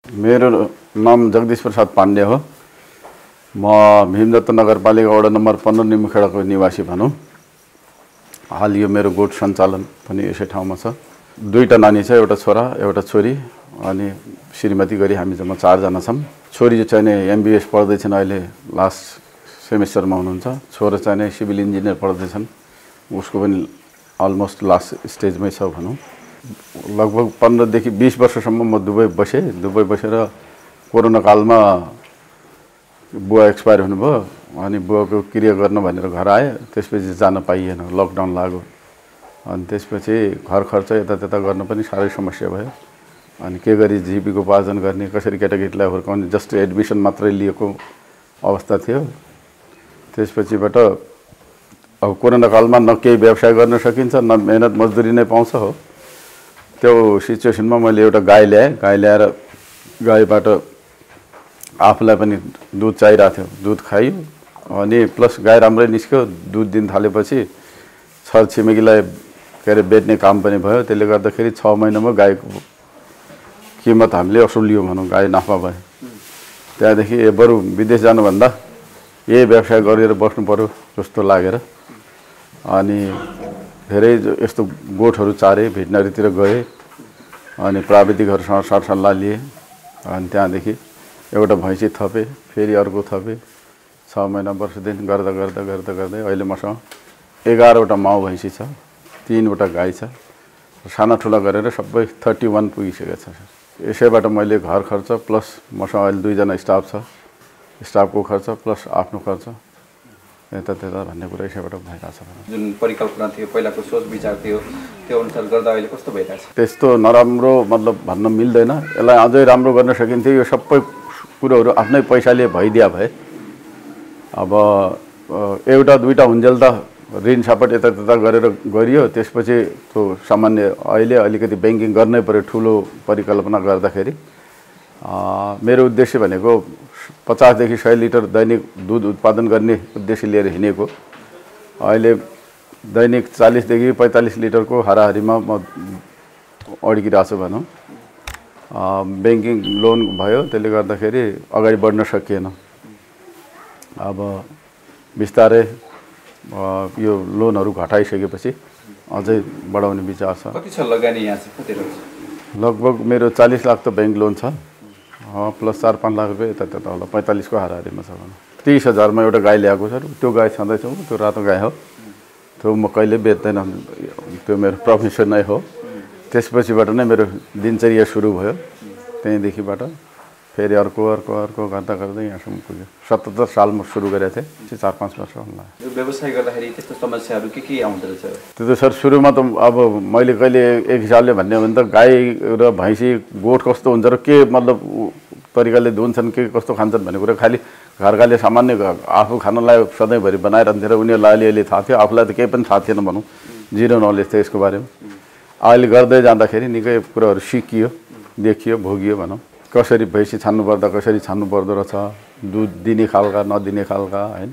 मेरो नाम जगदीश प्रसाद पाण्डे हो। म भीमदत्त नगरपालिका वडा नम्बर 15 निमुखेडाको निवासी भनौँ। हाल यो मेरो गोठ सञ्चालन पनि यसै ठाउँमा छ। दुईटा नानी छ, एउटा छोरा एउटा छोरी अनि श्रीमती गरी हामी जम्मा 4 जना छौँ। छोरी चाहिँ नि MBS पढ्दैछन्, अहिले लास्ट सेमेस्टरमा हुनुहुन्छ। छोरा चाहिँ नि सिभिल इन्जिनियर पढ्दैछन्, उसको पनि अलमोस्ट लास्ट स्टेजमै छ भनौँ। लगभग 15 देखि 20 वर्षसम्म म दुबई बसेँ। दुबई बसेर कोरोना कालमा बुवा एक्सपायर हुनुभयो अनि बुवाको क्रिया गर्न भनेर घर आएँ। त्यसपछि जान पाइएन, लकडाउन लाग्यो। अनि त्यसपछि घर खर्च यतात्यता गर्न पनि साह्रै समस्या भयो। अनि के गरी जीविकोपार्जन गर्ने, कसरी केटाकेटीलाई हुर्काउने, जस्ट एडमिसन मात्रै लिएको अवस्था थियो। त्यसपछिबाट अब कोरोना कालमा न केही व्यवसाय गर्न सकिन्छ, न मेहनत मजदुरी नै पाउँछ हो। त्यो सिचुएसनमा मैले एउटा गाई ल्याएँ। गाई ल्याएर गाईबाट आफूलाई पनि दुध चाहिरहेको थियो, दुध खाइयो अनि प्लस गाई राम्रै निस्क्यो। दुध दिन थालेपछि छरछिमेकीलाई के अरे बेच्ने काम पनि भयो। त्यसले गर्दाखेरि 6 महिनामा गाईको किमत हामीले असुलियो भनौँ, गाई नाफा भयो। त्यहाँदेखि बरु विदेश जानुभन्दा यही व्यवसाय गरेर बस्नु पर्यो जस्तो लागेर अनि धेरै यस्तो गोठहरू चारे, भेटनरीतिर गए अनि प्राविधिकहरूसँग सरसल्लाह लिए। अनि त्यहाँदेखि एउटा भैँसी थपेँ, फेरि अर्को थपेँ। 6 महिना वर्ष दिन गर्दा गर्दा गर्दा गर्दै अहिले मसँग 11वटा माउ भैँसी छ, 3वटा गाई छ। साना ठुला गरेर सबै 31 पुगिसकेको छ। यसैबाट मैले घर खर्च प्लस मसँग अहिले 2 जना स्टाफ छ, स्टाफको खर्च प्लस आफ्नो खर्च यतात्यता भन्ने कुरा यसैबाट भइरहेको छ। जुन परिकल्पना थियो, पहिलाको सोच विचार थियो, त्यो अनुसार गर्दा अहिले कस्तो भइरहेछ? त्यस्तो नराम्रो मतलब भन्न मिल्दैन। यसलाई अझै राम्रो गर्न सकिन्थ्यो। यो सबै कुरोहरू आफ्नै पैसाले भइदिया भए अब एउटा दुईटा हुन्जेल त ऋण सापट यतात्यता गरेर गरियो। त्यसपछि त्यो सामान्य अहिले अलिकति ब्याङ्किङ गर्नै पर्यो ठुलो परिकल्पना गर्दाखेरि। मेरो उद्देश्य भनेको 50 देखि 100 लिटर दैनिक दुध उत्पादन गर्ने उद्देश्य लिएर हिँडेको। अहिले दैनिक 40 देखि 45 लिटरको हाराहारीमा म अड्किरहेको छु भनौँ। ब्याङ्किङ लोन भयो, त्यसले गर्दाखेरि अगाडि बढ्न सकिएन। अब बिस्तारै यो लोनहरू घटाइसकेपछि अझै बढाउने विचार छ। कति छ लगानी यहाँ चाहिँ? कति रहेछ? लगभग मेरो 40 लाख त ब्याङ्क लोन छ, प्लस 4-5 लाख रुपियाँ यतात्यता होला। 45 को हाराहारीमा छ भनौँ। 30,000मा एउटा गाई ल्याएको छ। त्यो गाई छँदैछौँ, त्यो रातो गाई हो। त्यो म कहिले बेच्दैन, त्यो मेरो प्रोफेसन नै हो। त्यसपछिबाट नै मेरो दिनचर्या सुरु भयो। त्यहीँदेखिबाट फेरि अर्को अर्को अर्को गर्दा गर्दै यहाँसम्म पुग्यो। 77 सालमा सुरु गरेको थिएँ, 4-5 वर्ष होला। यो व्यवसाय गर्दाखेरि त्यस्तो समस्याहरू के आउँदो रहेछ? त्यो त सर सुरुमा त अब मैले कहिले एक हिसाबले भन्ने हो भने त गाई र भैँसी गोठ कस्तो हुन्छ र के मतलब तरिकाले दुन्छन्, के कस्तो खान्छन् भन्ने कुरा खालि घरकाले सामान्य आफू खानलाई सधैँभरि बनाइरहन्थ्यो र उनीहरूलाई अलिअलि थाहा थियो। आफूलाई त केही पनि थाहा थिएन भनौँ, जिरो नलेज थियो यसको बारेमा। अहिले गर्दै जाँदाखेरि निकै कुराहरू सिकियो, देखियो, भोगियो भनौँ। कसरी भैँसी छान्नुपर्दा कसरी छान्नु पर्दो रहेछ, दुध दिने खालका नदिने खालका होइन।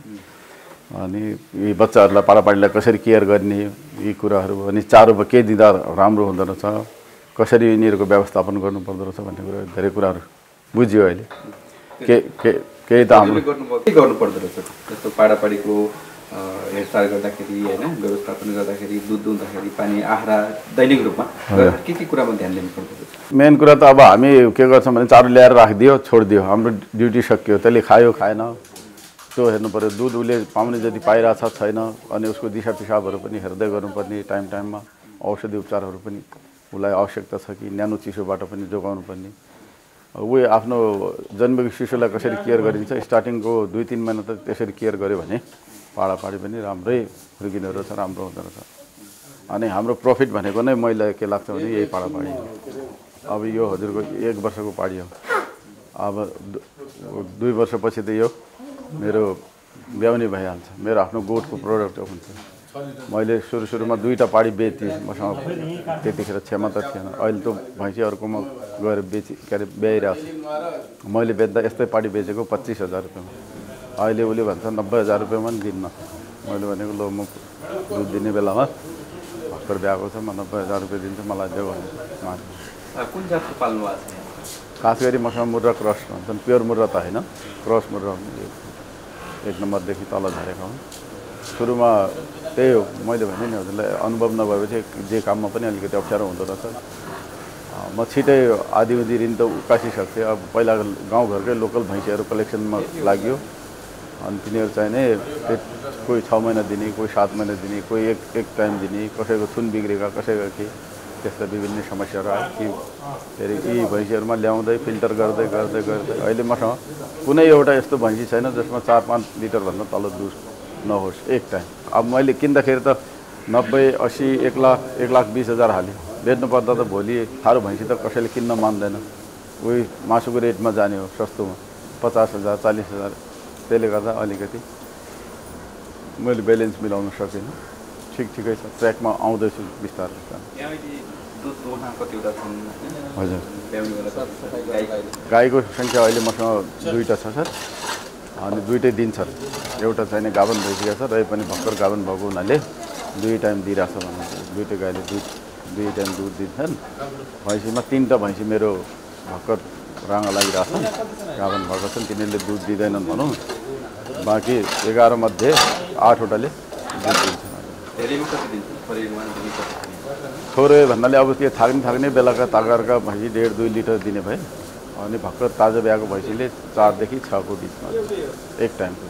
अनि यी बच्चाहरूलाई पारापारीलाई कसरी केयर गर्ने, यी कुराहरू अनि चारोमा के दिँदा राम्रो हुँदो रहेछ, कसरी यिनीहरूको व्यवस्थापन गर्नुपर्दो रहेछ भन्ने कुरा धेरै कुराहरू बुझ्यो अहिले। केही त हाम्रो के गर्नुपर्दो रहेछ? जस्तो पारापारीको हेरचाह गर्दाखेरि होइन, व्यवस्थापन गर्दाखेरि, दुध दुहुँदाखेरि, पानी आहारा दैनिक रूपमा के कुरामा ध्यान दिनुपर्दो रहेछ? मेन कुरा त अब हामी के गर्छौँ भने चारो ल्याएर राखिदियो, छोडिदियो, हाम्रो ड्युटी सकियो। त्यसले खायो खाएन त्यो हेर्नु पऱ्यो। दुध उसले पाउने जति पाइरहेछ छैन, अनि उसको दिशा पिसाबहरू पनि हेर्दै गर्नुपर्ने, टाइममा औषधि उपचारहरू पनि उसलाई आवश्यकता छ कि, न्यानो चिसोबाट पनि जोगाउनु पर्ने। ऊ आफ्नो जन्मेको शिशुलाई कसरी केयर गरिन्छ, स्टार्टिङको 2-3 महिना त त्यसरी केयर गर्यो भने पाडापाडी पनि राम्रै हुर्किने रहेछ, राम्रो हुँदो रहेछ। अनि हाम्रो प्रफिट भनेको नै मैले के लाग्छ भने यही पाडापाडी हो। अब यो हजुरको 1 वर्षको पाडी हो। अब 2 वर्षपछि त यो मेरो ब्याउने भइहाल्छ। मेरो आफ्नो गोठको प्रोडक्ट हुन्छ। मैले सुरुमा 2टा पाडी बेचेँ, मसँग त्यतिखेर क्षमता थिएन। अहिले त भैँसीहरूकोमा गएर के अरे ब्याइरहेको छु। मैले बेच्दा यस्तै पाडी बेचेको 25,000 रुपियाँमा, अहिले उसले भन्छ 90,000 रुपियाँमा पनि दिन्न। मैले भनेको ल म दुध दिने बेलामा भर्खर ब्याएको छ, म 90,000 रुपियाँ दिन्छु, मलाई देऊ भने। कुन जातको पाल्नु भएको छ? खास गरी मसँग मुर्रा क्रस भन्छन्, प्योर मुर्रा त होइन, क्रस मुर्रा 1 नम्बरदेखि तल झरेको हुन्। सुरुमा त्यही हो, मैले भने नि हजुरलाई अनुभव नभएपछि जे काममा पनि अलिकति अप्ठ्यारो हुँदो रहेछ। म छिटै आधी ऋण त उकासिसक्थेँ। अब पहिला गाउँघरकै लोकल भैँसीहरू कलेक्सनमा लाग्यो, अनि तिनीहरू चाहिँ नै कोही 6 महिना दिने, कोही 7 महिना दिने, कोही एक टाइम दिने, कसैको थुन बिग्रेका, कसैको के त्यस्ता विभिन्न समस्याहरू आयो कि फेरि यी भैँसीहरूमा ल्याउँदै फिल्टर गर्दै गर्दै गर्दै अहिले मसँग कुनै एउटा यस्तो भैँसी छैन जसमा 4-5 लिटरभन्दा तल दुध नहोस् एक टाइम। अब मैले किन्दाखेरि त 90, 80, 1 लाख 1,20,000 हाल्यो। बेच्नु पर्दा त भोलि थारू भैँसी त कसैले किन्न मान्दैन, उही मासुको रेटमा जाने हो, सस्तोमा 50,000 40,000। त्यसले गर्दा अलिकति मैले ब्यालेन्स मिलाउन सकिनँ। ठिकै छ, ट्र्याकमा आउँदैछु बिस्तारै। हजुर, गाईको सङ्ख्या अहिले मसँग 2टा छ सर, अनि 2टै दिन्छन्। एउटा चाहिँ गाभन भइसकेको छ, र पनि भर्खर गाभन भएको हुनाले 2 टाइम दिइरहेछ भन्नुहुन्छ। 2टै गाईले 2 टाइम दुध दिन्छन्। भैँसीमा 3टा भैँसी मेरो भर्खर राँगा लागिरहेछ, गाभन भएको छन्, तिनीहरूले दुध दिँदैनन् भनौँ। बाँकी 11 मध्ये 8वटाले दुध दिन्छन्। थोरै भन्नाले अब त्यो थाक्ने बेलाका तागरका भैँसी 1.5-2 लिटर दिने भए, अनि भर्खर ताजा ब्याएको भैँसीले 4 देखि 6 को बिचमा एक टाइमको।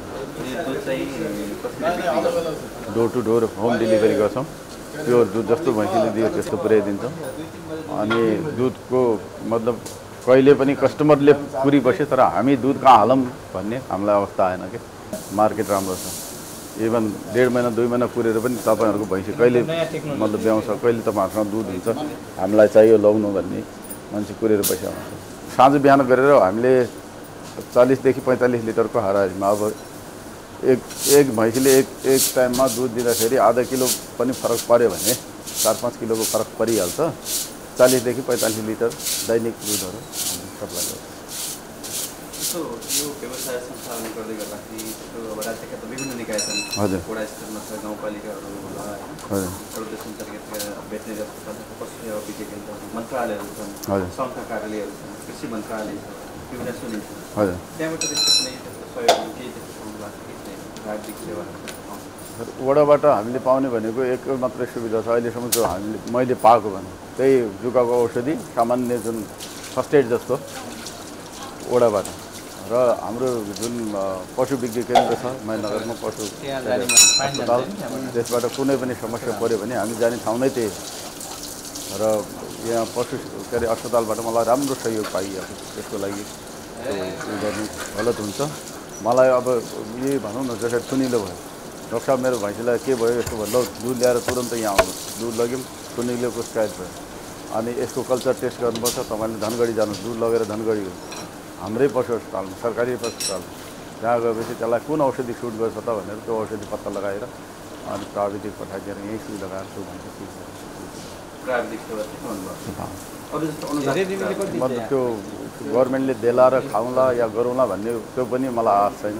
Door to door home delivery गर्छौँ। त्यो दुध जस्तो भैँसीले दियो त्यस्तो पुर्याइदिन्छौँ। अनि दुधको मतलब कहिले पनि कस्टमरले पुरी बस्यो, तर हामी दुध कहाँ हालौँ भन्ने हामीलाई अवस्था आएन कि। मार्केट राम्रो छ। इभन 1.5 महिना 2 महिना कुरेर पनि तपाईँहरूको भैँसी कहिले मतलब ब्याउँछ, कहिले तपाईँहरूसँग दुध हुन्छ, हामीलाई चाहियो लाउनु भन्ने मान्छे कुरेर बसेको हुन्छ। साँझ बिहान गरेर हामीले 40 देखि 45 लिटरको हाराहारीमा अब एक भैँसीले एक टाइममा दुध दिँदाखेरि आधा किलो पनि फरक पऱ्यो भने 4-5 किलोको फरक परिहाल्छ। 40 देखि 45 लिटर दैनिक दुधहरू सप्लाई गर्छ। यो व्यवसाय सञ्चालन गर्दै गर्दाखेरि अब राज्यका त विभिन्न निकाय छन्। हजुर, वडा स्तरमा छ, गाउँपालिकाहरू होला, हजुर, प्रदेश अन्तर्गतका भेटनेरी अस्पताल, पशु सेवा विज्ञ केन्द्र, मन्त्रालयहरू छन्, हजुर, सङ्घका कार्यालयहरू छन्, कृषि मन्त्रालय छ, विभिन्न सुनिन्छ। हजुर। त्यहाँबाट त्यस्तो कुनै त्यस्तो सहयोग केही त्यस्तो पाउनु भएको केही राजनीतिक सेवा वडाबाट हामीले पाउने भनेको एक मात्रै सुविधा छ अहिलेसम्म, जो मैले पाएको भने त्यही जुकाको औषधि, सामान्य जुन फर्स्ट एड जस्तो वडाबाट, र हाम्रो जुन पशु विज्ञ केन्द्र छ मायानगरमा, पशु अस्पताल, त्यसबाट कुनै पनि समस्या पऱ्यो भने हामी जाने ठाउँ नै त्यही। र यहाँ पशु के अरे अस्पतालबाट मलाई राम्रो सहयोग पाइएको, त्यसको लागि त्यो गर्नु गलत हुन्छ। मलाई अब यही भनौँ न, जसरी थुनिलो भयो, डक्टर साहब मेरो भैँसीलाई के भयो यस्तो भयो, ल दुध ल्याएर तुरन्तै यहाँ आउनु, दुध लग्यौँ, थुनिलोको शिकायत भयो, अनि यसको कल्चर टेस्ट गर्नुपर्छ, तपाईँले धनगढी जानुहोस्, दुध लगेर धनगढी हाम्रै पशु अस्पतालमा, सरकारी पशु अस्पतालमा, त्यहाँ गएपछि त्यसलाई कुन औषधि सुट गर्छ त भनेर त्यो औषधि पत्ता लगाएर अनि प्राविधिक पठाइदिएर यहीँ सुई लगाएर त्यो भन्छ मतलब त्यो गभर्मेन्टले देला र खाउँला या गरौँला भन्ने त्यो पनि मलाई आश छैन।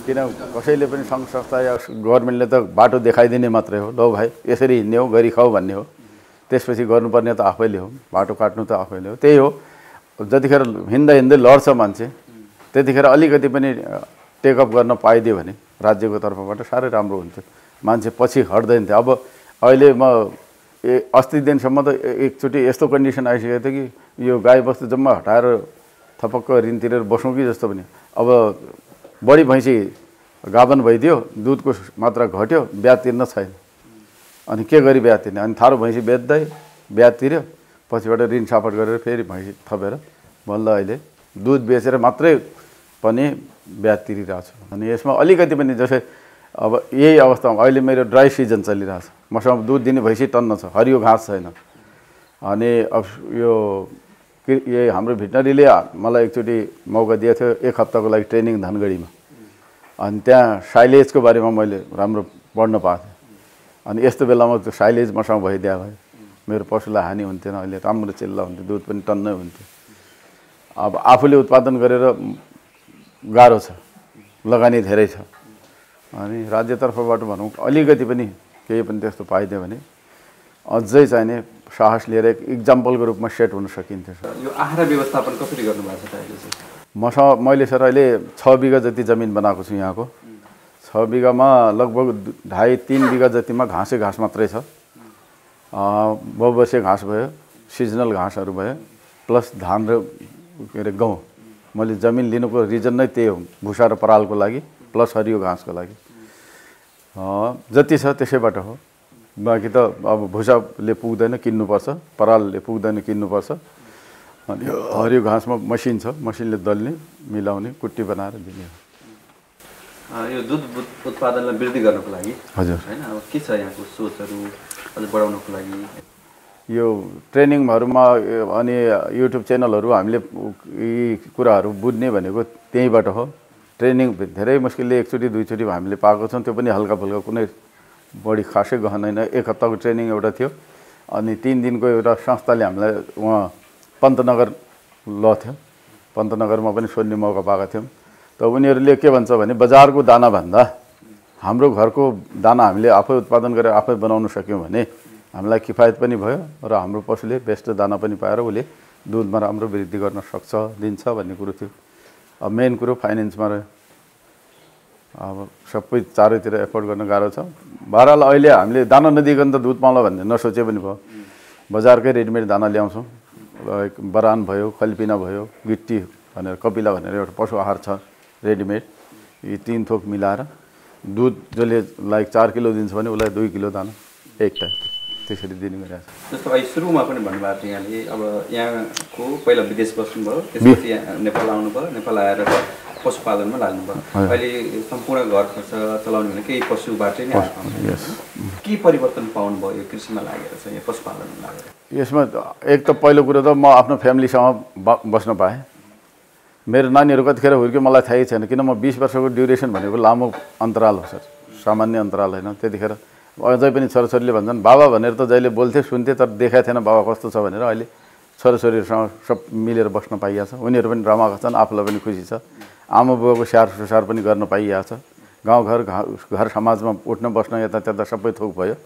किन कसैले पनि सङ्घ संस्था या गभर्मेन्टले त बाटो देखाइदिने मात्रै हो, ल भाइ यसरी हिँड्ने हो, गरी खाऊ भन्ने हो। त्यसपछि गर्नुपर्ने त आफैले हो, बाटो काट्नु त आफैले हो। त्यही हो, जतिखेर हिँड्दै लड्छ मान्छे, त्यतिखेर अलिकति पनि टेकअप गर्न पाइदियो भने राज्यको तर्फबाट साह्रै राम्रो हुन्छ, मान्छे पछि हट्दैन थियो। अब अहिले म अस्ति दिनसम्म त एकचोटि यस्तो कन्डिसन आइसकेको थियो कि यो गाईबस्तु जम्मा हटाएर थपक्क ऋण तिरेर बसौँ कि जस्तो पनि। अब बढी भैँसी गाभन भइदियो, दुधको मात्रा घट्यो, ब्याज तिर्न छैन, अनि के गरी ब्याज तिर्ने? अनि थारू भैँसी बेच्दै ब्याज तिर्यो, पछिबाट ऋण सापट गरेर फेरि भैँसी थपेर बल्ल अहिले दुध बेचेर मात्रै पनि ब्याज तिरिरहेको छु। अनि यसमा अलिकति पनि जस्तै अब यही अवस्थामा अहिले मेरो ड्राई सिजन चलिरहेछ, मसँग दुध दिने भैँसी टन्न छ, हरियो घाँस छैन। अनि अब यो यही हाम्रो भेटनरीले मलाई एकचोटि मौका दिएको थियो 1 हप्ताको लागि ट्रेनिङ धनगढीमा, अनि त्यहाँ साइलेजको बारेमा मैले राम्रो पढ्न पाएको थिएँ। अनि यस्तो बेलामा त्यो साइलेज मसँग भइदिया भयो, मेरो पशुलाई हानि हुन्थेन, अहिले राम्रो चिल्ला हुन्थ्यो, दुध पनि टन्नै हुन्थ्यो। अब आफूले उत्पादन गरेर गाह्रो छ, लगानी धेरै छ, अनि राज्य तर्फबाट भनौँ अलिकति पनि केही पनि त्यस्तो पाइदियो भने अझै चाहिने साहस लिएर एक इक्जाम्पलको रूपमा सेट हुन सकिन्थ्यो सर। यो आहारा व्यवस्थापन कसरी गर्नुभएको छ अहिले चाहिँ? मैले सर अहिले 6 बिघा जति जमिन बनाएको छु यहाँको। 6 बिघामा लगभग 2.5-3 बिघा जतिमा घाँस मात्रै छ। बहुवर्षीय घाँस भयो, सिजनल घाँसहरू भयो, प्लस धान र के अरे गहुँ। मैले जमिन लिनुको रिजन नै त्यही हो, भुसा र परालको लागि प्लस हरियो घाँसको लागि। जति छ त्यसैबाट हो। बाँकी त अब भुसाले पुग्दैन किन्नुपर्छ, परालले पुग्दैन किन्नुपर्छ। अनि हरियो घाँसमा मसिन छ, मसिनले दल्ने, मिलाउने, कुट्टी बनाएर दिने। यो दुध उत्पादनलाई वृद्धि गर्नको लागि हजुर हैन, अब के छ यहाँको सोचहरू अझ बढाउनको लागि? यो ट्रेनिङहरूमा अनि युट्युब च्यानलहरू हामीले यी कुराहरू बुझ्ने भनेको त्यहीँबाट हो। ट्रेनिङ धेरै मुस्किलले एकचोटि दुईचोटि हामीले पाएको छौँ, त्यो पनि हल्का फुल्का, कुनै बढी खासै गहन होइन। 1 हप्ताको ट्रेनिङ एउटा थियो, अनि 3 दिनको एउटा संस्थाले हामीलाई उहाँ पन्तनगर लथ्यो। पन्तनगरमा पनि सोध्ने मौका पाएका थियौँ। त उनीहरूले के भन्छ भने बजारको दाना भन्दा हाम्रो घरको दाना हामीले आफै उत्पादन गरेर आफै बनाउन सक्यौँ भने हामीलाई किफायत पनि भयो र हाम्रो पशुले बेस्ट दाना पनि पाएर उसले दुधमा राम्रो वृद्धि गर्न सक्छ, दिन्छ भन्ने कुरो थियो। अब मेन कुरो फाइनेन्समा रह्यो। अब सबै चारैतिर एफोर्ड गर्न गाह्रो छ। बहरहाल अहिले हामीले दाना नदिइकन त दुध पाउँला भन्ने नसोचे पनि भयो। बजारकै रेडिमेड दाना ल्याउँछौँ। बरान भयो, खल्पिना भयो, गिट्टी भनेर, कपिला भनेर एउटा पशु आहार छ रेडिमेड। यी 3 थोक मिलाएर दुध जसले लाइक 4 किलो दिन्छ भने उसलाई 2 किलो दाना एक टाइम त्यसरी दिने गरिरहेको छ। जस्तो अहिले सुरुमा पनि भन्नुभएको थियो यहाँले, अब यहाँको पहिला विदेश बस्नुभयो, त्यसपछि यहाँ नेपाल आउनुभयो, नेपाल आएर पशुपालनमा लाग्नुभयो। अहिले सम्पूर्ण घर खर्च चलाउने भने केही पशुबाटै नै आएको। के परिवर्तन पाउनुभयो यो कृषिमा लागेर चाहिँ, यहाँ पशुपालनमा लागेर? यसमा एक त पहिलो कुरो त म आफ्नो फ्यामिलीसँग बस्न पाएँ। मेरो नानीहरू कतिखेर हुर्क्यो मलाई थाहै छैन, किन म 20 वर्षको ड्युरेसन भनेको लामो अन्तराल हो सर, सामान्य अन्तराल होइन। त्यतिखेर अझै पनि छोराछोरीले भन्छन् बाबा भनेर त जहिले बोल्थे सुन्थे, तर देखाएको थिएन बाबा कस्तो छ भनेर। अहिले छोराछोरीहरूसँग सब मिलेर बस्न पाइएको छ, उनीहरू पनि रमाएका छन्, आफूलाई पनि खुसी छ। आमा बुवाको स्याहार सुसार पनि गर्न पाइएको छ। गाउँघर घर समाजमा उठ्न बस्न यता सबै थोक भयो।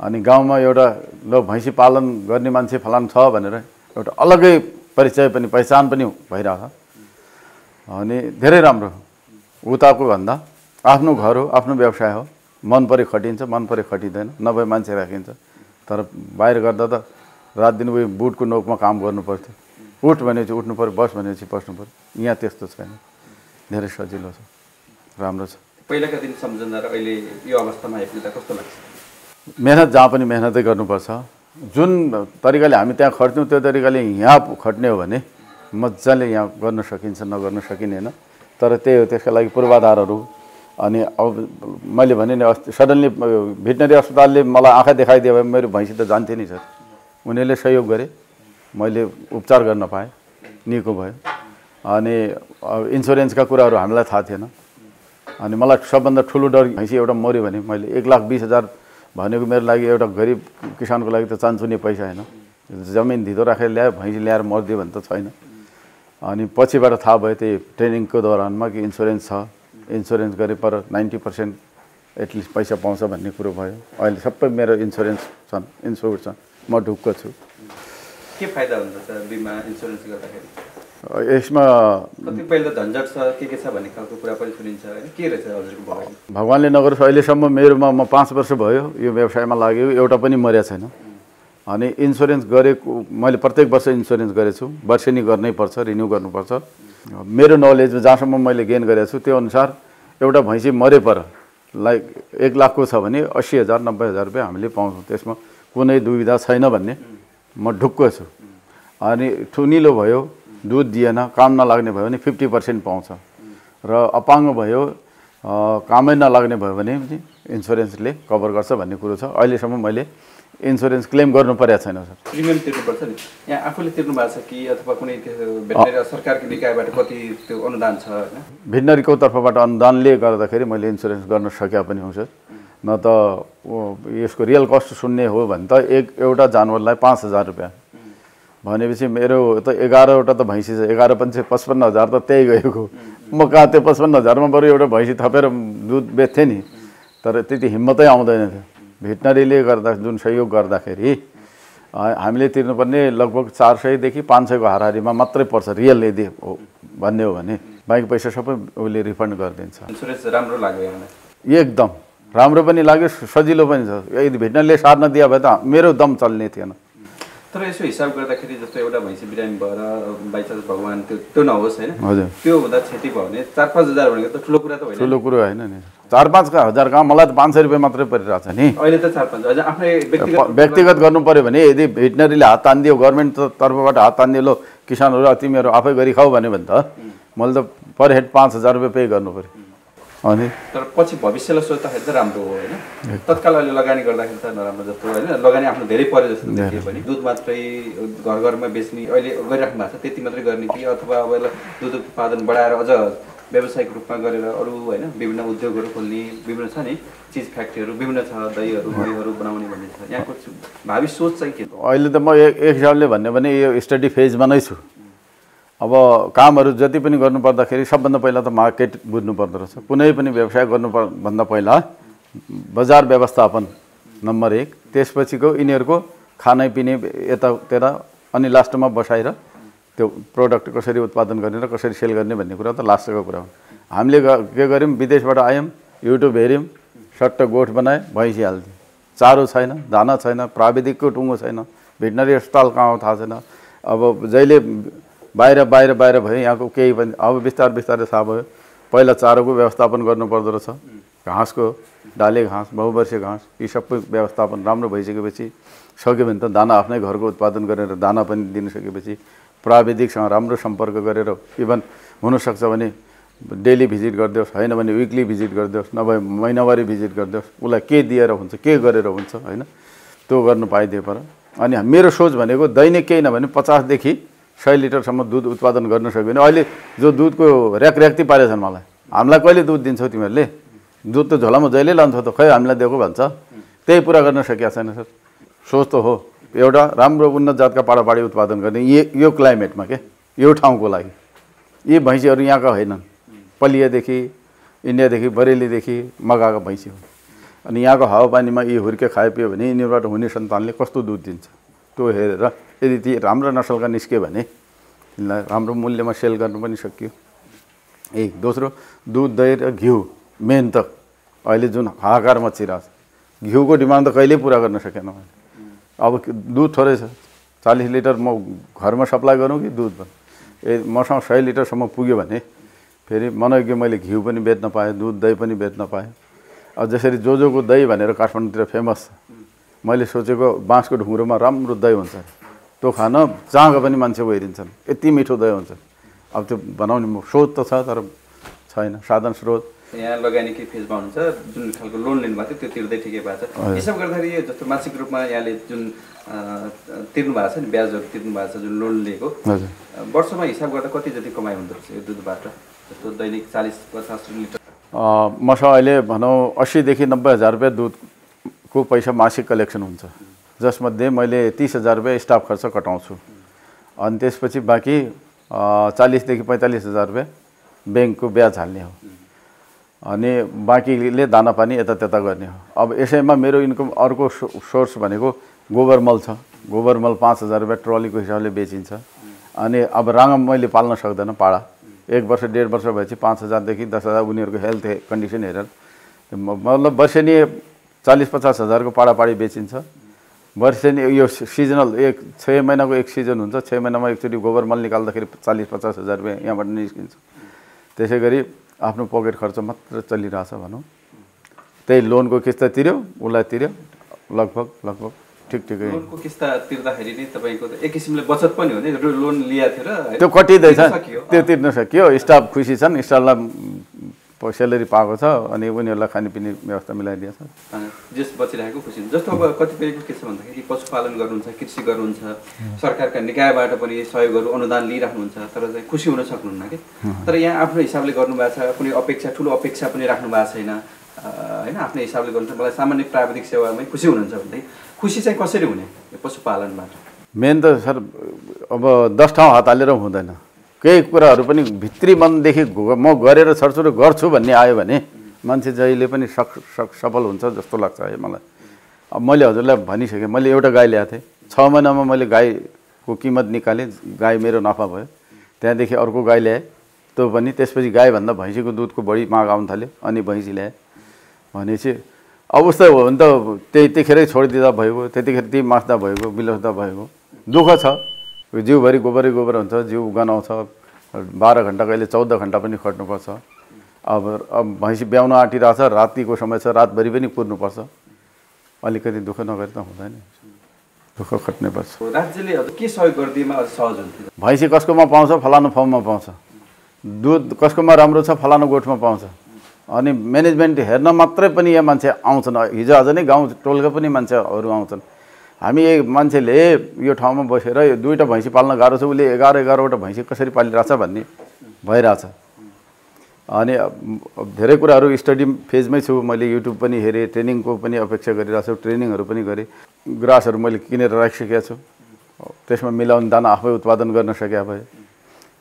अनि गाउँमा एउटा ल भैँसी पालन गर्ने मान्छे फलान छ भनेर एउटा अलग्गै परिचय पनि, पहिचान पनि भइरहेको छ। अनि धेरै राम्रो उताको भन्दा आफ्नो घर हो, आफ्नो व्यवसाय हो। मन परे खटिन्छ, मन परे खटिँदैन, नभए मान्छे राखिन्छ। तर बाहिर गर्दा त रात दिन उयो बुटको नोकमा काम गर्नु पर्थ्यो। उठ भनेपछि उठ्नु पऱ्यो, बस भनेपछि बस्नु पऱ्यो। यहाँ त्यस्तो छैन, धेरै सजिलो छ, राम्रो छ। पहिलाका दिन सम्झँदा र अहिले यो अवस्थामा आइपुग्दा कस्तो लाग्छ? मेहनत जहाँ पनि मेहनतै गर्नुपर्छ। जुन तरिकाले हामी त्यहाँ खट्थ्यौँ त्यो तरिकाले यहाँ खट्ने हो भने मजाले यहाँ गर्न सकिन्छ, नगर्न सकिँदैन। तर त्यही हो, त्यसका लागि पूर्वाधारहरू। अनि अब मैले भने नि अस्ति सडनली भेटनरी अस्पतालले मलाई आँखा देखाइदियो भने मेरो भैँसी त जान्थ्यो नि सर। उनीहरूले सहयोग गरे, मैले उपचार गर्न पाएँ, निको भयो। अनि इन्सुरेन्सका कुराहरू हामीलाई थाहा थिएन। अनि मलाई सबभन्दा ठुलो डर भैँसी एउटा मऱ्यो भने मैले 1,20,000 भनेको मेरो लागि एउटा गरिब किसानको लागि त चान्चुने पैसा होइन। जमिन धितो राखेर ल्यायो, भैँसी ल्याएर मरिदियो भने त छैन। अनि पछिबाट थाहा भयो त्यही ट्रेनिङको दौरानमा कि इन्सुरेन्स छ, इन्सुरेन्स गरे पर 90% एटलिस्ट पैसा पाउँछ भन्ने कुरो भयो। अहिले सबै मेरो इन्सुरेन्स छन्, इन्स्योर्ड छन्, म ढुक्क छु। के फाइदा हुन्छ बिमा इन्सुरेन्स गर्दाखेरि? यसमा कतिपय त झन्झट छ, के छ भन्ने खालको कुरा पनि सुनिन्छ हैन, के रहेछ हजुरको भनाइ? भगवानले नगरोस् अहिलेसम्म मेरोमा म 5 वर्ष भयो यो व्यवसायमा लाग्यो, एउटा पनि मरेको छैन। अनि इन्सुरेन्स गरेको मैले प्रत्येक वर्ष इन्सुरेन्स गरेछु, वर्षेनी गर्नै पर्छ, रिन्यू गर्नुपर्छ। मेरो नलेजमा जहाँसम्म मैले गेन गरेको छु त्यो अनुसार एउटा भैँसी मरे पर लाइक 1 लाखको छ भने 80,000 90,000 रुपियाँ हामीले पाउँछौँ। त्यसमा कुनै दुविधा छैन भन्ने म ढुक्क छु। अनि ठुनिलो भयो, दुध दिएन, काम नलाग्ने भयो भने 50% पाउँछ। र अपाङ्ग भयो, कामै नलाग्ने भयो भने इन्सुरेन्सले कभर गर्छ भन्ने कुरो छ। अहिलेसम्म मैले इन्सुरेन्स क्लेम गर्नु परेको छैन सर। प्रिमियम तिर्नुपर्छ नि, यहाँ आफूले तिर्नु भएको छ कि अथवा कुनै भेटनेरी सरकारको निकायबाट कति त्यो अनुदान छ हैन? भेटनेरीको तर्फबाट अनुदानले गर्दाखेरि मैले इन्सुरेन्स गर्न सके पनि हुन्छ। न त यसको रियल कस्ट सुन्ने हो भने त एउटा जानवरलाई 5,000 रुपियाँ भनेपछि मेरो त 11वटा त भैँसी छ, 11 पंचे 55,000 त त्यही गएको। म कहाँ त्यो 55,000 मा बरु एउटा भैँसी थपेर दुध बेच्थेँ नि, तर त्यति हिम्मतै आउँदैन थियो। भेटनरीले गर्दा जुन सहयोग गर्दाखेरि हामीले तिर्नुपर्ने लगभग 400 देखि 500 को हाराहारीमा मात्रै पर्छ रियल यदि हो भन्ने हो भने बाँकी पैसा सबै उसले रिफन्ड गरिदिन्छ। इन्सुरेन्स राम्रो लाग्यो एकदम राम्रो पनि लाग्यो सजिलो पनि छ। यदि भेटनरीले साथ नदिया भए त मेरो दम चल्ने थिएन। तर यसो हिसाब गर्दाखेरि जस्तो एउटा भैँसी बिरामी भएर बाइचान्स भगवान् त्यो नहोस् होइन, हजुर त्यो हुँदा क्षति भयो भने 4-5 हजार भनेको त ठुलो कुरा त होइन। ठुलो कुरो होइन नि, 4-5 हजार कहाँ, मलाई त 500 रुपियाँ मात्रै परिरहेछ नि अहिले त 4-5 हजार आफ्नै व्यक्तिगत गर्नु पर्यो भने। यदि भेटनरीले हात तानिदियो, गभर्मेन्ट तर्फबाट हात तानिदियो, लो किसानहरू तिमीहरू आफै गरी खाऊ भन्यो भने त मैले त पर हेड 5,000 रुपियाँ पे गर्नु पर्यो। अनि तर पछि भविष्यलाई सोच्दाखेरि त राम्रो हो होइन। तत्काल अहिले लगानी गर्दाखेरि त नराम्रो जस्तो होइन, लगानी आफ्नो धेरै पऱ्यो जस्तो देखियो पनि। दुध मात्रै घर घरमा बेच्ने अहिले गरिराख्नु भएको छ, त्यति मात्रै गर्ने कि अथवा अब यसलाई दुध उत्पादन बढाएर अझ व्यावसायिक रूपमा गरेर अरू होइन विभिन्न उद्योगहरू खोल्ने विभिन्न छ नि चिज फ्याक्ट्रीहरू विभिन्न छ, दहीहरू महीहरू बनाउने भन्ने छ, यहाँको भावी सोच चाहिँ के? अहिले त म एक हिसाबले भन्यो भने यो स्टडी फेजमा नै छु। अब कामहरू जति पनि गर्नु पर्दाखेरि सबभन्दा पहिला त मार्केट बुझ्नु पर्दो रहेछ। कुनै पनि व्यवसाय गर्नुभन्दा पहिला बजार व्यवस्थापन नम्बर 1, त्यसपछिको यिनीहरूको खानापिने यतातिर, अनि लास्टमा बसाएर त्यो प्रोडक्ट कसरी उत्पादन गर्ने र कसरी सेल गर्ने भन्ने कुरा त लास्टको कुरा हो। हामीले के गर्यौँ, विदेशबाट आयौँ, युट्युब हेऱ्यौँ, सट्ट गोठ बनाए भैँसी हाल्थ्यौँ। चारो छैन, दाना छैन, प्राविधिकको टुङ्गो छैन, भेटनरी अस्पताल कहाँ हो थाहा छैन। अब जहिले बाहिर भयो यहाँको केही पनि। अब बिस्तारै थाहा भयो पहिला चारोको व्यवस्थापन गर्नुपर्दो रहेछ, घाँसको डाले घाँस, बहुवर्षीय घाँस, यी सबै व्यवस्थापन राम्रो भइसकेपछि सक्यो भने त दाना आफ्नै घरको उत्पादन गरेर दाना पनि दिन सकेपछि प्राविधिकसँग राम्रो सम्पर्क गरेर इभन हुनसक्छ भने डेली भिजिट गरिदियोस्, होइन भने विकली भिजिट गरिदियोस्, नभए महिनावारी भिजिट गरिदियोस्, उसलाई के दिएर हुन्छ के गरेर हुन्छ होइन, त्यो गर्नु पाइदिए पर। अनि मेरो सोच भनेको दैनिक केही नभने 50 देखि 100 लिटरसम्म दुध उत्पादन गर्न सक्यो भने। अहिले जो दुधको र्याक्ती पारेछन् मलाई, हामीलाई कहिले दुध दिन्छौ तिमीहरूले, दुध त झोलामा जहिले लान्छौ त, खै हामीलाई दिएको भन्छ, त्यही पुरा गर्न सकिएको छैन सर। सोच त हो एउटा राम्रो उन्नत जातका पाडापाडी उत्पादन गर्ने यो क्लाइमेटमा के यो ठाउँको लागि। यी भैँसीहरू यहाँका होइनन्, पलियादेखि इन्डियादेखि बरेलीदेखि मगाएको भैँसी हो। अनि यहाँको हावापानीमा यी हुर्के खाइपियो भने यिनीबाट हुने सन्तानले कस्तो दुध दिन्छ त्यो हेरेर यदि ती राम्रो नसलका निस्क्यो भने यिनलाई राम्रो मूल्यमा सेल गर्नु पनि सकियो। एक दोस्रो दुध दही र घिउ मेन त अहिले जुन हाहाकार मचिरहेको छ, घिउको डिमान्ड त कहिल्यै पुरा गर्न सकेन। अब दुध थोरै छ, 40 लिटर म घरमा सप्लाई गरौँ कि दुध मसँग 100 लिटरसम्म पुग्यो भने फेरि मनयोग्य मैले घिउ पनि बेच्न पाएँ, दुध दही पनि बेच्न पाएँ। अब जसरी जोजोको दही भनेर काठमाडौँतिर फेमस छ, मैले सोचेको बाँसको ढुङ्ग्रोमा राम्रो दही हुन्छ, त्यो खान जहाँ पनि मान्छे गइदिन्छन्, यति मिठो दही हुन्छ। अब त्यो बनाउने स्रोत त छ तर छैन साधन स्रोत। यहाँ लगानी के फेजमा हुन्छ, जुन खालको लोन लिनुभएको थियो त्यो तिर्दै ठिकै भएको छ। हिसाब गर्दाखेरि जस्तो मासिक रूपमा यहाँले जुन तिर्नु भएको छ नि, ब्याजहरू तिर्नु भएको छ जुन लोन लिएको, वर्षमा हिसाब गर्दा कति जति कमाइ हुँदो रहेछ यो दुधबाट? जस्तो दैनिक 40-50 लिटर मसँग अहिले भनौँ 80 देखि 90 हजार रुपियाँ दुधको पैसा मासिक कलेक्सन हुन्छ, जसमध्ये मैले 30,000 रुपियाँ स्टाफ खर्च कटाउँछु। अनि त्यसपछि बाँकी 40 देखि 45 हजार रुपियाँ ब्याङ्कको ब्याज हाल्ने हो, अनि बाँकीले दाना पानी यता त्यता गर्ने हो। अब यसैमा मेरो इन्कम अर्को सोर्स भनेको गोबर मल छ। गोबर मल 5,000 रुपियाँ ट्रलीको हिसाबले बेचिन्छ। अनि अब राँगा मैले पाल्न सक्दैन, पाडा 1 वर्ष 1.5 वर्ष भएपछि 5,000 देखि 10,000 उनीहरूको हेल्थ कन्डिसन हेरेर मतलब वर्षेनी 40-50 हजारको पाडापाडी बेचिन्छ। वर्षेनी यो सिजनल 6 महिनाको एक सिजन हुन्छ, 6 महिनामा एकचोटि गोबर मल निकाल्दाखेरि 40-50 हजार रुपियाँ यहाँबाट निस्किन्छ। त्यसै गरी आफ्नो पकेट खर्च मात्र चलिरहेछ भनौँ। त्यही लोनको किस्ता तिर्यो उसलाई तिर्यो लगभग ठिकै। लोनको किस्ता तिर्दाखेरि नै तपाईँको त एक किसिमले बचत पनि हो नि, लोन लिएको थियो र त्यो कटिँदैछ, त्यो तिर्न सकियो। स्टाफ खुसी छन्, स्टाफलाई सेलेरी पाएको छ, अनि उनीहरूलाई खानेपिने व्यवस्था मिलाइदिएको छ, जस बचिरहेको खुसी हुन्छ। जस्तो अब कतिपयको के छ भन्दाखेरि पशुपालन गर्नुहुन्छ, कृषि गर्नुहुन्छ, सरकारका निकायबाट पनि सहयोगहरू अनुदान लिइराख्नुहुन्छ, तर चाहिँ खुसी हुन सक्नुहुन्न कि। तर यहाँ आफ्नो हिसाबले गर्नुभएको छ, कुनै अपेक्षा ठुलो अपेक्षा पनि राख्नु भएको छैन होइन, आफ्नो हिसाबले गर्नुहुन्छ। मलाई सामान्य प्राविधिक सेवामै खुसी हुनुहुन्छ भने खुसी चाहिँ कसरी हुने यो पशुपालनबाट? मेन त सर अब 10 ठाउँ हात हालेर हुँदैन, केही कुराहरू पनि भित्री मनदेखि म गरेर छर्छु र गर्छु भन्ने आयो भने मान्छे जहिले पनि सफल हुन्छ जस्तो लाग्छ है मलाई। अब मैले हजुरलाई भनिसकेँ, मैले एउटा गाई ल्याएको थिएँ, 6 महिनामा मैले गाईको किमत निकालेँ, गाई मेरो नाफा भयो। त्यहाँदेखि अर्को गाई ल्याएँ, त्यो पनि त्यसपछि गाईभन्दा भैँसीको दुधको बढी माग आउन थाल्यो, अनि भैँसी ल्याएँ। भनेपछि अवस्था हो भने त त्यतिखेरै छोडिदिँदा भएको, त्यतिखेर त्यही मास्दा भएको, बिलस्दा भएको। दुःख छ, जिउभरि गोबरै गोबर हुन्छ, जिउ गनाउँछ, 12 घन्टा कहिले 14 घन्टा पनि खट्नुपर्छ। अब भैँसी ब्याउन आँटिरहेछ, रातिको समय छ, रातभरि पनि कुर्नुपर्छ। अलिकति दुःख नगरी त हुँदैन, दुःख खट्नै पर्छ। राज्यले के सहयोग गरिदिएमा अझ सहज हुन्थ्यो? भैँसी कसकोमा पाउँछ, फलानु फार्ममा पाउँछ। दुध कसकोमा राम्रो छ, फलानु गोठमा पाउँछ। अनि म्यानेजमेन्ट हेर्न मात्रै पनि यहाँ मान्छे आउँछन्। हिजो आज नै गाउँ टोलका पनि मान्छेहरू आउँछन्। हामी एक मान्छेले यो ठाउँमा बसेर यो 2टा भैँसी पाल्न गाह्रो छ, उसले 11-11वटा भैँसी कसरी पालिरहेछ भन्ने भइरहेछ। अनि धेरै कुराहरू स्टडी फेजमै छु। मैले युट्युब पनि हेरेँ, ट्रेनिङको पनि अपेक्षा गरिरहेको छु, ट्रेनिङहरू पनि गरेँ। ग्रासहरू मैले किनेर राखिसकेको छु, त्यसमा मिलाउने दाना आफै उत्पादन गर्न सके भए।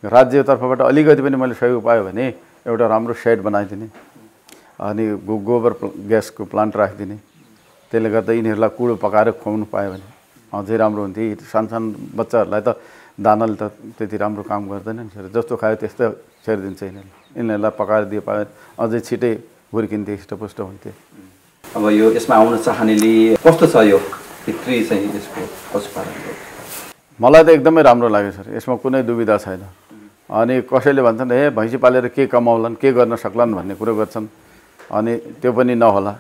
राज्यतर्फबाट अलिकति पनि मैले सहयोग पाएँ भने एउटा राम्रो सेड बनाइदिने, अनि गोबर ग्यासको प्लान्ट राखिदिने। त्यसले गर्दा यिनीहरूलाई कुडो पकाएर खुवाउनु पायो भने अझै राम्रो हुन्थ्यो। सानो बच्चाहरूलाई त दानाले त त्यति राम्रो काम गर्दैन नि सर, जस्तो खायो त्यस्तो छेरिदिन्छ। यिनीहरूलाई पकाएर दिए पायो अझै छिटै हुर्किन्थे, हृष्टपुष्ट हुन्थे। अब यो यसमा आउन चाहनेले कस्तो छ यो भित्री चाहिँ यसको पशुपालनको? मलाई त एकदमै राम्रो लाग्यो सर, यसमा कुनै दुविधा छैन। अनि कसैले भन्छन् हे भैँसी पालेर के कमाउलान्, के गर्न सक्लान् भन्ने कुरो गर्छन्, अनि त्यो पनि नहोला।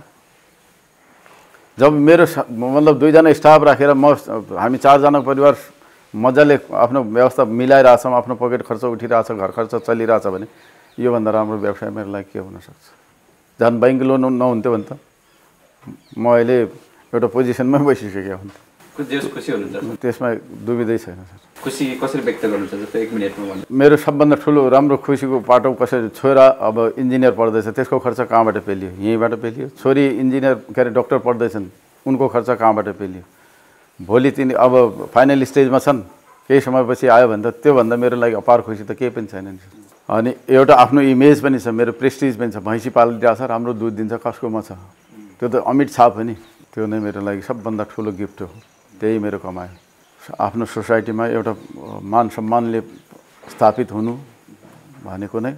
जब मेरो मतलब 2जना स्टाफ राखेर हामी 4 जना परिवार मजाले आफ्नो व्यवस्था मिलाइरहेछौँ, आफ्नो पकेट खर्च उठिरहेछ, घर खर्च चलिरहेछ भने योभन्दा राम्रो व्यवसाय मेरो लागि के हुनसक्छ? झन् बैंक लोन नहुन्थ्यो भने त म अहिले एउटा पोजिसनमै बसिसकेको हुन्थ्यो। खुसी हुनुहुन्छ? त्यसमा दुविधै छैन सर। खुसी कसरी व्यक्त गर्नुहुन्छ जस्तो 1 मिनेटमा भन्नु? मेरो सबभन्दा ठुलो राम्रो खुसीको पाटो कसरी, छोरा अब इन्जिनियर पढ्दैछ, त्यसको खर्च कहाँबाट पेलियो? यहीँबाट पेलियो। छोरी इन्जिनियर के अरे डक्टर पढ्दैछन्, उनको खर्च कहाँबाट पेलियो? भोलि तिनी अब फाइनल स्टेजमा छन्, केही समयपछि आयो भने त त्योभन्दा मेरो लागि अपार खुसी त केही पनि छैन नि सर। अनि एउटा आफ्नो इमेज पनि छ, मेरो प्रेस्टिज पनि छ। भैँसी पालिरहेछ, राम्रो दुध दिन्छ, कसकोमा छ, त्यो त अमिट छाप हो नि। त्यो नै मेरो लागि सबभन्दा ठुलो गिफ्ट हो। त्यही मेरो कमाइ। आफ्नो सोसाइटीमा एउटा मान सम्मानले स्थापित हुनु भनेको नै,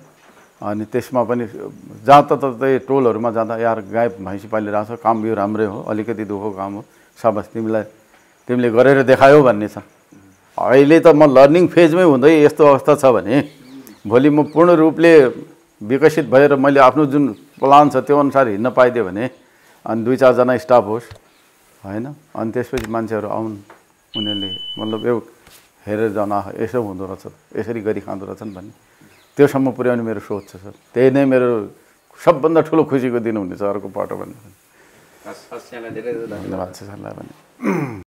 अनि त्यसमा पनि जहाँ ततै टोलहरूमा जाँदा यार गाई भैँसी पालिरहेछ, काम यो राम्रै हो, अलिकति दुःखको काम हो, साबास तिमीले गरेर देखायौ भन्ने छ। अहिले त म लर्निङ फेजमै हुँदै यस्तो अवस्था छ भने भोलि म पूर्ण रूपले विकसित भएर मैले आफ्नो जुन प्लान छ त्यो अनुसार हिँड्न पाइदियो भने, अनि 2-4 जना स्टाफ होस् होइन, अनि त्यसपछि मान्छेहरू आउन्, उनीहरूले मतलब यो हेरेर जान यसो हुँदो रहेछ, यसरी गरी खाँदो रहेछन् भन्ने त्योसम्म पुर्याउने मेरो सोच छ सर। त्यही नै मेरो सबभन्दा ठुलो खुसीको दिन हुनेछ अर्को पाटो भन्ने। धन्यवाद धन्यवाद छ सरलाई पनि।